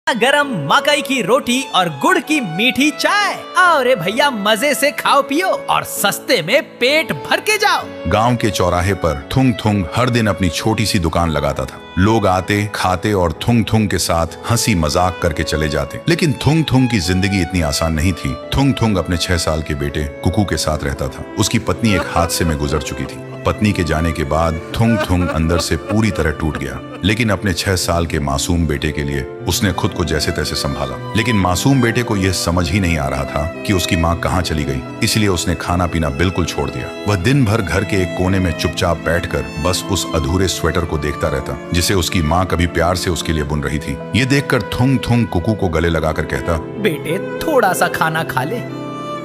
गरम मकई की रोटी और गुड़ की मीठी चाय। आओ रे भैया, मजे से खाओ पियो और सस्ते में पेट भर के जाओ। गांव के चौराहे पर थुंग थुंग हर दिन अपनी छोटी सी दुकान लगाता था। लोग आते, खाते और थुंग थुंग के साथ हंसी मजाक करके चले जाते। लेकिन थुंग थुंग की जिंदगी इतनी आसान नहीं थी। थुंग थुंग अपने 6 साल के बेटे कुकू के साथ रहता था। उसकी पत्नी एक हादसे में गुजर चुकी थी। पत्नी के जाने के बाद थुंग थुंग अंदर से पूरी तरह टूट गया। लेकिन अपने 6 साल के मासूम बेटे के लिए उसने खुद को जैसे तैसे संभाला। लेकिन मासूम बेटे को यह समझ ही नहीं आ रहा था कि उसकी माँ कहाँ चली गई। इसलिए उसने खाना पीना बिल्कुल छोड़ दिया। वह दिन भर घर के एक कोने में चुपचाप बैठकर बस उस अधूरे स्वेटर को देखता रहता, जिसे उसकी माँ कभी प्यार से उसके लिए बुन रही थी। ये देखकर थुंग थुंग कुकू को गले लगाकर कहता, बेटे थोड़ा सा खाना खा ले,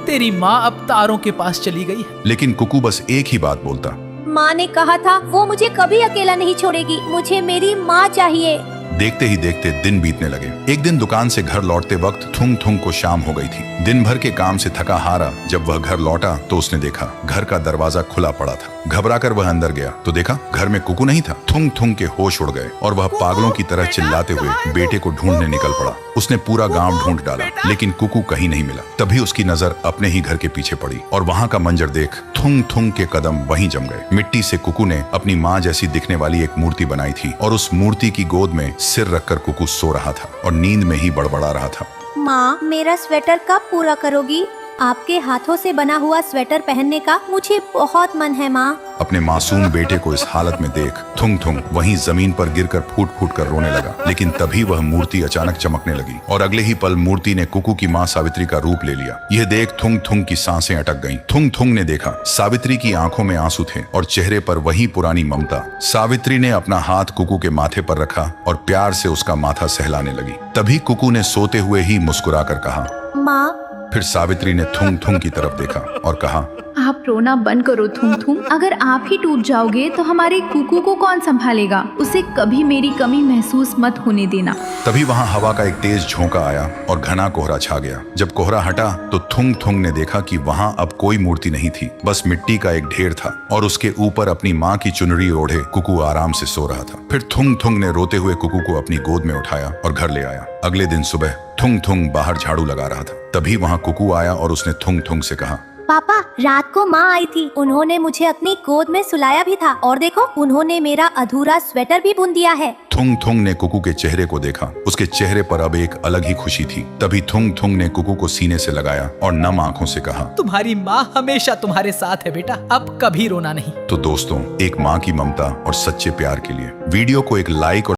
तेरी माँ अब तारों के पास चली गई है। लेकिन कुकू बस एक ही बात बोलता, माँ ने कहा था वो मुझे कभी अकेला नहीं छोड़ेगी, मुझे मेरी माँ चाहिए। देखते ही देखते दिन बीतने लगे। एक दिन दुकान से घर लौटते वक्त थुंग थुंग को शाम हो गई थी। दिन भर के काम से थका हारा जब वह घर लौटा तो उसने देखा घर का दरवाजा खुला पड़ा था। घबराकर वह अंदर गया तो देखा घर में कुकू नहीं था। थुंग थुंग के होश उड़ गए और वह पागलों की तरह चिल्लाते हुए बेटे को ढूंढने निकल पड़ा। उसने पूरा गांव ढूंढ डाला लेकिन कुकू कहीं नहीं मिला। तभी उसकी नजर अपने ही घर के पीछे पड़ी और वहां का मंजर देख थुंग थुंग के कदम वहीं जम गए। मिट्टी से कुकू ने अपनी माँ जैसी दिखने वाली एक मूर्ति बनाई थी और उस मूर्ति की गोद में सिर रखकर कुकू सो रहा था और नींद में ही बड़बड़ा रहा था। माँ, मेरा स्वेटर कब पूरा करोगी? आपके हाथों से बना हुआ स्वेटर पहनने का मुझे बहुत मन है माँ। अपने मासूम बेटे को इस हालत में देख थुंग थुंग वहीं जमीन पर गिरकर फूट फूट कर रोने लगा। लेकिन तभी वह मूर्ति अचानक चमकने लगी और अगले ही पल मूर्ति ने कुकू की माँ सावित्री का रूप ले लिया। यह देख थुंग थुंग की सांसें अटक गईं। थुंग थुंग ने देखा सावित्री की आंखों में आंसू थे और चेहरे पर वही पुरानी ममता। सावित्री ने अपना हाथ कुकू के माथे पर रखा और प्यार से उसका माथा सहलाने लगी। तभी कुकू ने सोते हुए ही मुस्कुराकर कहा, माँ। फिर सावित्री ने थुंग थुंग की तरफ देखा और कहा, आप रोना बंद करो थुंग थुंग। अगर आप ही टूट जाओगे तो हमारे कुकू को कौन संभालेगा? उसे कभी मेरी कमी महसूस मत होने देना। तभी वहां हवा का एक तेज झोंका आया और घना कोहरा छा गया। जब कोहरा हटा तो थुंग थुंग ने देखा कि वहां अब कोई मूर्ति नहीं थी, बस मिट्टी का एक ढेर था और उसके ऊपर अपनी माँ की चुनरी ओढ़े कुकू आराम से सो रहा था। फिर थुंग थुंग ने रोते हुए कुकू को अपनी गोद में उठाया और घर ले आया। अगले दिन सुबह थुंग थुंग बाहर झाड़ू लगा रहा था। तभी वहां कुकू आया और उसने थुंग थुंग से कहा, पापा, रात को माँ आई थी, उन्होंने मुझे अपनी गोद में सुलाया भी था और देखो उन्होंने मेरा अधूरा स्वेटर भी बुन दिया है। थुंग थुंग ने कुकू के चेहरे को देखा। उसके चेहरे पर अब एक अलग ही खुशी थी। तभी थुंग थुंग ने कुकू को सीने से लगाया और नम आंखों से कहा, तुम्हारी माँ हमेशा तुम्हारे साथ है बेटा, अब कभी रोना नहीं। तो दोस्तों, एक माँ की ममता और सच्चे प्यार के लिए वीडियो को एक लाइक और